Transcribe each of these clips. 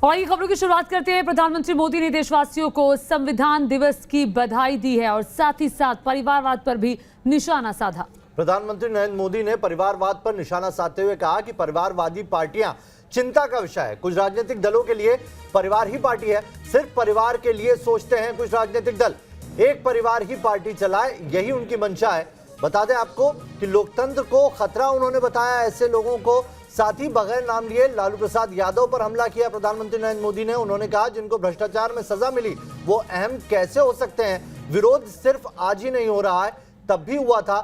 और ये खबरों की शुरुआत करते हैं। प्रधानमंत्री मोदी ने देशवासियों को संविधान दिवस की बधाई दी है और साथ ही साथ परिवारवाद पर भी निशाना साधा। प्रधानमंत्री नरेंद्र मोदी ने परिवारवाद पर निशाना साधते हुए कहा कि परिवारवादी पार्टियां चिंता का विषय है। कुछ राजनीतिक दलों के लिए परिवार ही पार्टी है। सिर्फ परिवार के लिए सोचते हैं कुछ राजनीतिक दल। एक परिवार ही पार्टी चलाए, यही उनकी मंशा है। बता दें आपको कि लोकतंत्र को खतरा उन्होंने बताया ऐसे लोगों को। साथ ही बगैर नाम लिए लालू प्रसाद यादव पर हमला किया प्रधानमंत्री नरेंद्र मोदी ने। उन्होंने कहा जिनको भ्रष्टाचार में सजा मिली वो अहम कैसे हो सकते हैं। विरोध सिर्फ आज ही नहीं हो रहा है, तब भी हुआ था।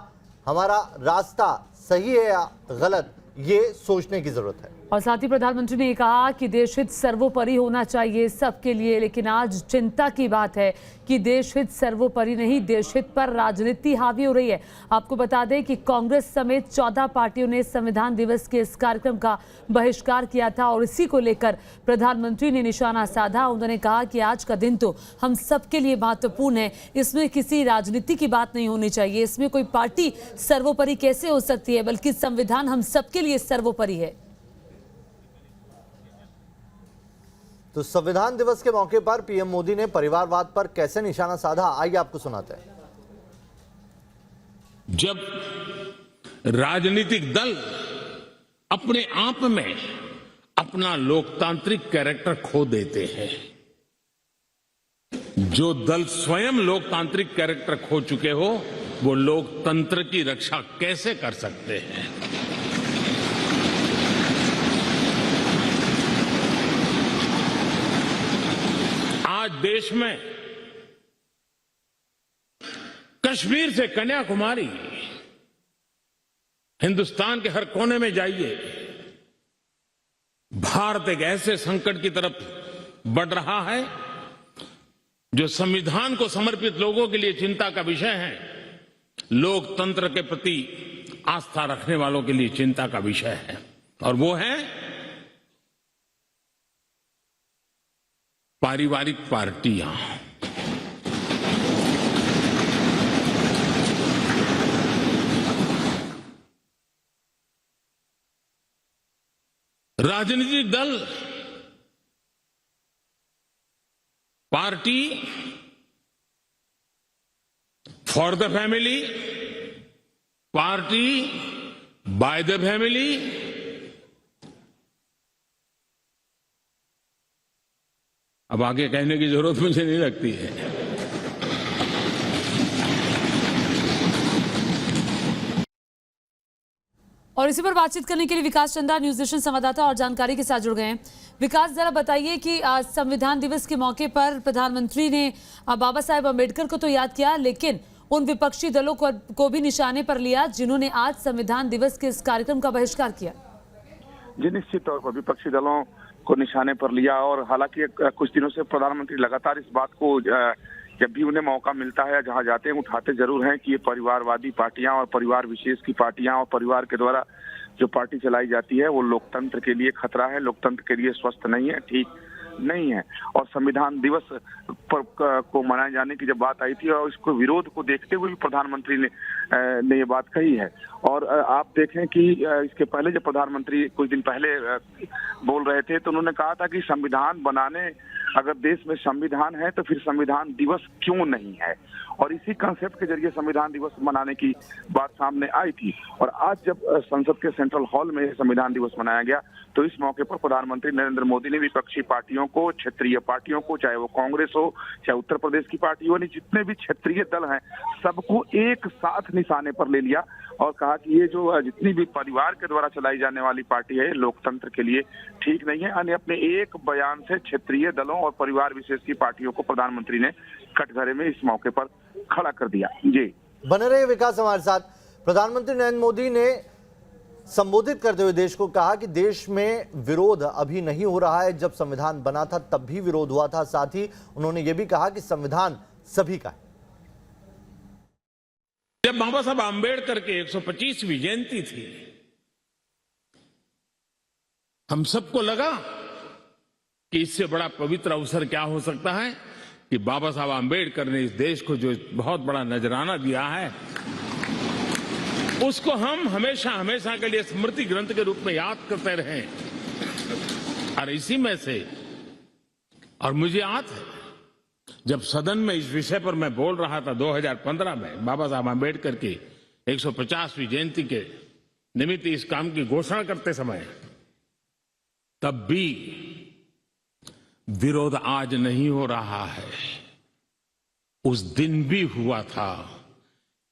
हमारा रास्ता सही है या गलत, ये सोचने की जरूरत है। और साथ ही प्रधानमंत्री ने कहा कि देश हित सर्वोपरि होना चाहिए सबके लिए, लेकिन आज चिंता की बात है कि देश हित सर्वोपरि नहीं, देश हित पर राजनीति हावी हो रही है। आपको बता दें कि कांग्रेस समेत 14 पार्टियों ने संविधान दिवस के इस कार्यक्रम का बहिष्कार किया था और इसी को लेकर प्रधानमंत्री ने निशाना साधा। उन्होंने कहा कि आज का दिन तो हम सबके लिए महत्वपूर्ण है, इसमें किसी राजनीति की बात नहीं होनी चाहिए, इसमें कोई पार्टी सर्वोपरि कैसे हो सकती है, बल्कि संविधान हम सबके लिए सर्वोपरि है। तो संविधान दिवस के मौके पर पीएम मोदी ने परिवारवाद पर कैसे निशाना साधा, आइए आपको सुनाते हैं। जब राजनीतिक दल अपने आप में अपना लोकतांत्रिक कैरेक्टर खो देते हैं, जो दल स्वयं लोकतांत्रिक कैरेक्टर खो चुके हो, वो लोकतंत्र की रक्षा कैसे कर सकते हैं। आज देश में कश्मीर से कन्याकुमारी, हिंदुस्तान के हर कोने में जाइए, भारत एक ऐसे संकट की तरफ बढ़ रहा है जो संविधान को समर्पित लोगों के लिए चिंता का विषय है, लोकतंत्र के प्रति आस्था रखने वालों के लिए चिंता का विषय है, और वो है पारिवारिक पार्टियां। राजनीतिक दल, party for the family, party by the family, अब आगे कहने की जरूरत मुझे नहीं लगती है। और इसी पर बातचीत करने के लिए विकास चंदा, न्यूज नेशन संवाददाता और जानकारी के साथ जुड़ गए हैं। विकास, जरा बताइए कि आज संविधान दिवस के मौके पर प्रधानमंत्री ने बाबा साहेब अम्बेडकर को तो याद किया, लेकिन उन विपक्षी दलों को भी निशाने पर लिया जिन्होंने आज संविधान दिवस के इस कार्यक्रम का बहिष्कार किया। जी, निश्चित तौर पर विपक्षी दलों को निशाने पर लिया। और हालांकि कुछ दिनों से प्रधानमंत्री लगातार इस बात को जब भी उन्हें मौका मिलता है, जहां जाते हैं, उठाते जरूर हैं कि ये परिवारवादी पार्टियां और परिवार विशेष की पार्टियां और परिवार के द्वारा जो पार्टी चलाई जाती है वो लोकतंत्र के लिए खतरा है, लोकतंत्र के लिए स्वस्थ नहीं है, ठीक नहीं है। और संविधान दिवस पर को मनाए जाने की जब बात आई थी और इसको विरोध को देखते हुए भी प्रधानमंत्री ने ये बात कही है। और आप देखें कि इसके पहले जब प्रधानमंत्री कुछ दिन पहले बोल रहे थे तो उन्होंने कहा था कि संविधान बनाने, अगर देश में संविधान है तो फिर संविधान दिवस क्यों नहीं है। और इसी कंसेप्ट के जरिए संविधान दिवस मनाने की बात सामने आई थी। और आज जब संसद के सेंट्रल हॉल में संविधान दिवस मनाया गया तो इस मौके पर प्रधानमंत्री नरेंद्र मोदी ने विपक्षी पार्टियों को, क्षेत्रीय पार्टियों को, चाहे वो कांग्रेस हो, चाहे उत्तर प्रदेश की पार्टी हो, जितने भी क्षेत्रीय दल हैं सबको एक साथ निशाने पर ले लिया और कहा कि ये जो जितनी भी परिवार के द्वारा चलाई जाने वाली पार्टी है लोकतंत्र के लिए ठीक नहीं है। यानी अपने एक बयान से क्षेत्रीय दलों और परिवार विशेष की पार्टियों को प्रधानमंत्री ने कटघरे में इस मौके पर खड़ा कर दिया। जी, बने रहिए विकास हमारे साथ। प्रधानमंत्री नरेंद्र मोदी ने संबोधित करते हुए देश को कहा कि देश में विरोध अभी नहीं हो रहा है, जब संविधान बना था तब भी विरोध हुआ था। साथ ही उन्होंने ये भी कहा कि संविधान सभी का है। जब बाबा साहब आम्बेडकर के 125वीं जयंती थी, हम सबको लगा कि इससे बड़ा पवित्र अवसर क्या हो सकता है कि बाबा साहब आम्बेडकर ने इस देश को जो बहुत बड़ा नजराना दिया है उसको हम हमेशा हमेशा के लिए स्मृति ग्रंथ के रूप में याद करते रहें। और इसी में से और मुझे याद है जब सदन में इस विषय पर मैं बोल रहा था 2015 में बाबा साहब आम्बेडकर की 150वीं जयंती के निमित्त इस काम की घोषणा करते समय, तब भी विरोध आज नहीं हो रहा है। उस दिन भी हुआ था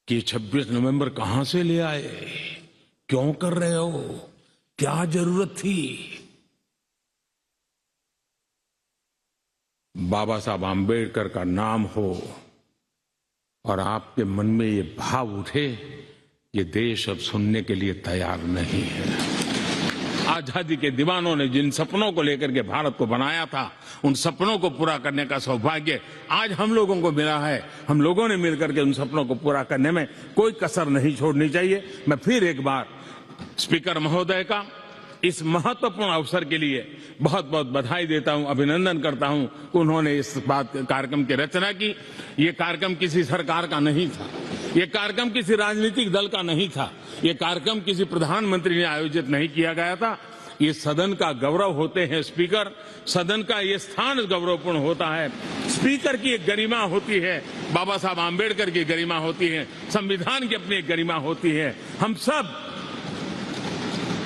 कि 26 नवंबर कहां से ले आए, क्यों कर रहे हो, क्या जरूरत थी। बाबा साहब आम्बेडकर का नाम हो और आपके मन में ये भाव उठे, ये देश अब सुनने के लिए तैयार नहीं है। आजादी के दीवानों ने जिन सपनों को लेकर के भारत को बनाया था, उन सपनों को पूरा करने का सौभाग्य आज हम लोगों को मिला है। हम लोगों ने मिलकर के उन सपनों को पूरा करने में कोई कसर नहीं छोड़नी चाहिए। मैं फिर एक बार स्पीकर महोदय का इस महत्वपूर्ण अवसर के लिए बहुत बहुत बधाई देता हूं, अभिनंदन करता हूं कि उन्होंने इस कार्यक्रम की रचना की। ये कार्यक्रम किसी सरकार का नहीं था, ये कार्यक्रम किसी राजनीतिक दल का नहीं था, ये कार्यक्रम किसी प्रधानमंत्री ने आयोजित नहीं किया गया था। ये सदन का गौरव होते हैं स्पीकर, सदन का ये स्थान गौरवपूर्ण होता है। स्पीकर की एक गरिमा होती है, बाबा साहब आम्बेडकर की गरिमा होती है, संविधान की अपनी एक गरिमा होती है। हम सब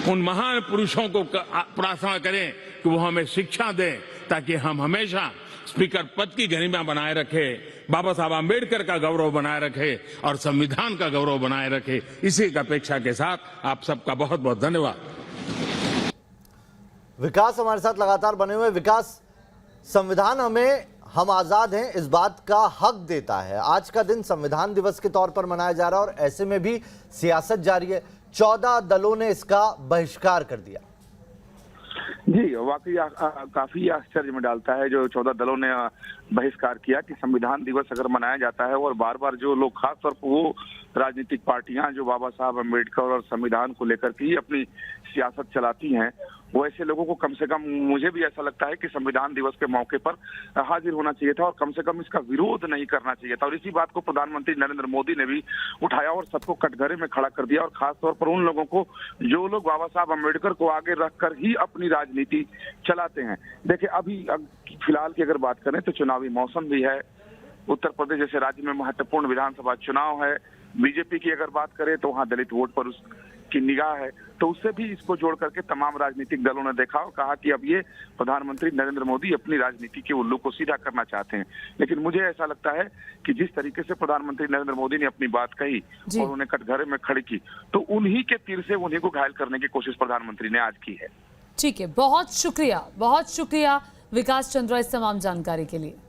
उन महान पुरुषों को प्रार्थना करें कि वो हमें शिक्षा दें, ताकि हम हमेशा स्पीकर पद की गरिमा बनाए रखे, बाबा साहब आम्बेडकर का गौरव बनाए रखे और संविधान का गौरव बनाए रखे। इसी की अपेक्षा के साथ आप सबका बहुत बहुत धन्यवाद। विकास हमारे साथ लगातार बने हुए। विकास, संविधान हमें हम आजाद हैं इस बात का हक देता है। आज का दिन संविधान दिवस के तौर पर मनाया जा रहा है और ऐसे में भी सियासत जारी है। 14 दलों ने इसका बहिष्कार कर दिया। जी, वाकई काफी आश्चर्य में डालता है जो 14 दलों ने बहिष्कार किया कि संविधान दिवस अगर मनाया जाता है और बार बार जो लोग, खासतौर पर वो राजनीतिक पार्टियां जो बाबा साहब अम्बेडकर और संविधान को लेकर के ही अपनी सियासत चलाती हैं, वो ऐसे लोगों को कम से कम, मुझे भी ऐसा लगता है कि संविधान दिवस के मौके पर हाजिर होना चाहिए था और कम से कम इसका विरोध नहीं करना चाहिए था। और इसी बात को प्रधानमंत्री नरेंद्र मोदी ने भी उठाया और सबको कटघरे में खड़ा कर दिया। और खासतौर पर उन लोगों को जो लोग बाबा साहब अम्बेडकर को आगे रखकर ही अपनी राजनीति चलाते हैं। देखिए, अभी फिलहाल की अगर बात करें तो चुनावी मौसम भी है। उत्तर प्रदेश जैसे राज्य में महत्वपूर्ण विधानसभा चुनाव है। बीजेपी की अगर बात करें तो वहां दलित वोट पर उसकी निगाह है, तो उससे भी इसको जोड़ करके तमाम राजनीतिक दलों ने देखा और कहा कि अब ये प्रधानमंत्री नरेंद्र मोदी अपनी राजनीति के उल्लू को सीधा करना चाहते हैं। लेकिन मुझे ऐसा लगता है कि जिस तरीके से प्रधानमंत्री नरेंद्र मोदी ने अपनी बात कही और उन्हें कटघरे में खड़ी की, तो उन्हीं के तीर से उन्हीं को घायल करने की कोशिश प्रधानमंत्री ने आज की है। ठीक है, बहुत शुक्रिया विकास चंद्रा इस तमाम जानकारी के लिए।